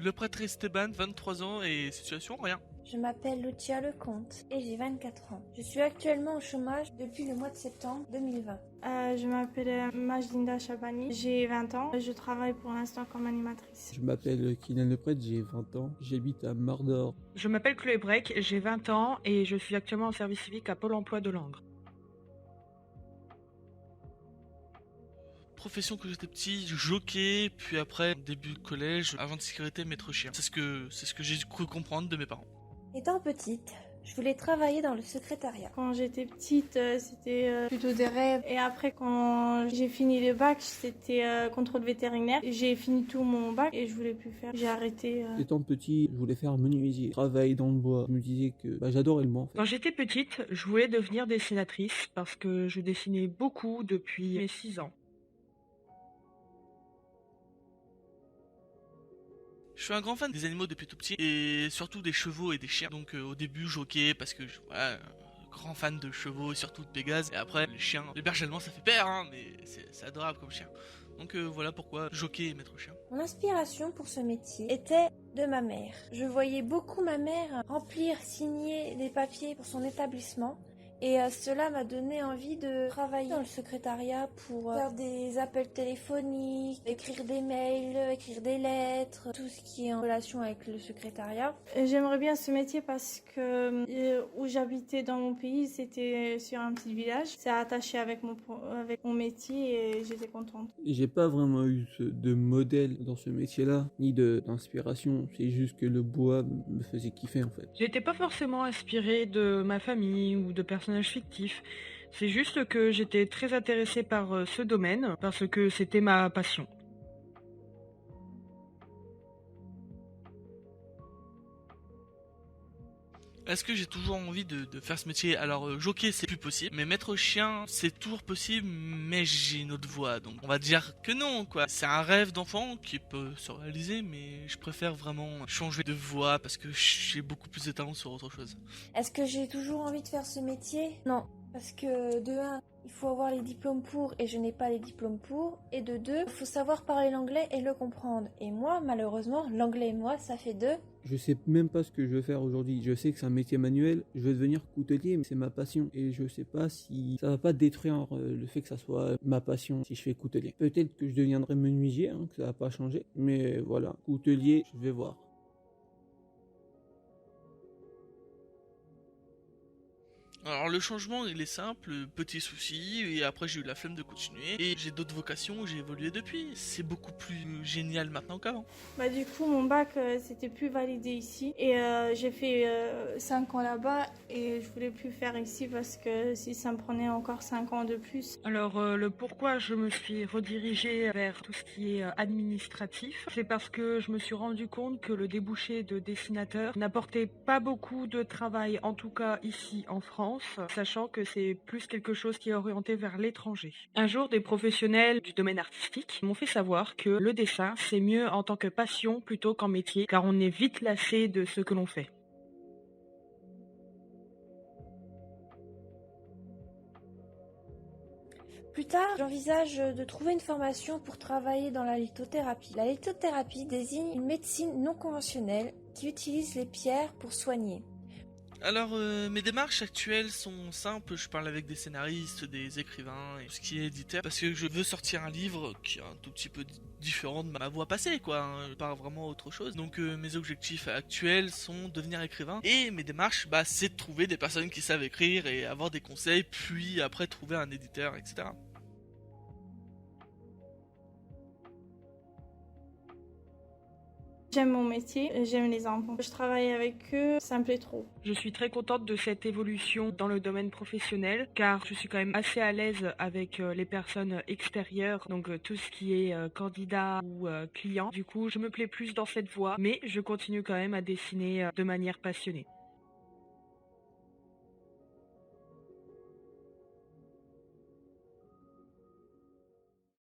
Le prêtre Esteban, 23 ans et situation rien. Je m'appelle Lucia Lecomte et j'ai 24 ans. Je suis actuellement au chômage depuis le mois de septembre 2020. Je m'appelle Majlinda Chabani, j'ai 20 ans. Je travaille pour l'instant comme animatrice. Je m'appelle Kylian Leprêtre, j'ai 20 ans. J'habite à Mordor. Je m'appelle Chloé Breck, j'ai 20 ans et je suis actuellement en service civique à Pôle emploi de Langres. Profession que j'étais petit, jockey, puis après, début de collège, agent de sécurité, maître chien. C'est ce que j'ai cru comprendre de mes parents. Étant petite, je voulais travailler dans le secrétariat. Quand j'étais petite, c'était plutôt des rêves. Et après, quand j'ai fini le bac, c'était contrôle vétérinaire. J'ai fini tout mon bac et je voulais plus faire. J'ai arrêté. Étant petit, je voulais faire menuisier, travailler dans le bois. Je me disais que j'adorais le bois en fait. Quand j'étais petite, je voulais devenir dessinatrice parce que je dessinais beaucoup depuis mes 6 ans. Je suis un grand fan des animaux depuis tout petit, et surtout des chevaux et des chiens. Donc au début, jockey, parce que voilà, grand fan de chevaux et surtout de Pégase. Et après, les chiens, les berges allemands, ça fait peur, hein, mais c'est adorable comme chien. Donc voilà pourquoi jockey et maître chien. Mon inspiration pour ce métier était de ma mère. Je voyais beaucoup ma mère remplir, signer des papiers pour son établissement. Et cela m'a donné envie de travailler dans le secrétariat pour faire des appels téléphoniques, écrire des mails, écrire des lettres, tout ce qui est en relation avec le secrétariat. J'aimerais bien ce métier parce que où j'habitais dans mon pays, c'était sur un petit village. C'est attaché avec mon métier et j'étais contente. J'ai pas vraiment eu de modèle dans ce métier-là, ni d'inspiration. C'est juste que le bois me faisait kiffer en fait. J'étais pas forcément inspirée de ma famille ou de personnages fictifs. C'est juste que j'étais très intéressée par ce domaine parce que c'était ma passion. Est-ce que j'ai toujours envie de faire ce métier? Alors jockey c'est plus possible, mais maître chien c'est toujours possible, mais j'ai une autre voie, donc on va dire que non quoi. C'est un rêve d'enfant qui peut se réaliser, mais je préfère vraiment changer de voie parce que j'ai beaucoup plus de talent sur autre chose. Est-ce que j'ai toujours envie de faire ce métier? Non, parce que de 1, il faut avoir les diplômes pour et je n'ai pas les diplômes pour. Et de 2, il faut savoir parler l'anglais et le comprendre. Et moi, malheureusement, l'anglais et moi, ça fait 2. Je sais même pas ce que je veux faire aujourd'hui. Je sais que c'est un métier manuel. Je veux devenir coutelier, mais c'est ma passion. Et je sais pas si ça va pas détruire le fait que ça soit ma passion si je fais coutelier. Peut-être que je deviendrai menuisier, hein, que ça va pas changer. Mais voilà, coutelier, je vais voir. Alors le changement il est simple, petit souci, et après j'ai eu la flemme de continuer, et j'ai d'autres vocations où j'ai évolué depuis, c'est beaucoup plus génial maintenant qu'avant. Du coup, mon bac, c'était plus validé ici. Et j'ai fait 5 ans là-bas et je voulais plus faire ici parce que si ça me prenait encore 5 ans de plus. Alors le pourquoi je me suis redirigée vers tout ce qui est administratif, c'est parce que je me suis rendu compte que le débouché de dessinateur n'apportait pas beaucoup de travail, en tout cas ici en France, sachant que c'est plus quelque chose qui est orienté vers l'étranger. Un jour, des professionnels du domaine artistique m'ont fait savoir que le dessin, c'est mieux en tant que passion plutôt qu'en métier, car on est vite lassé de ce que l'on fait. Plus tard, j'envisage de trouver une formation pour travailler dans la lithothérapie. La lithothérapie désigne une médecine non conventionnelle qui utilise les pierres pour soigner. Alors mes démarches actuelles sont simples, je parle avec des scénaristes, des écrivains et tout ce qui est éditeur, parce que je veux sortir un livre qui est un tout petit peu différent de ma voie passée quoi, hein. Je parle vraiment autre chose. Donc mes objectifs actuels sont devenir écrivain, et mes démarches c'est de trouver des personnes qui savent écrire et avoir des conseils, puis après trouver un éditeur, etc. J'aime mon métier, j'aime les enfants. Je travaille avec eux, ça me plaît trop. Je suis très contente de cette évolution dans le domaine professionnel, car je suis quand même assez à l'aise avec les personnes extérieures, donc tout ce qui est candidat ou client. Du coup, je me plais plus dans cette voie, mais je continue quand même à dessiner de manière passionnée.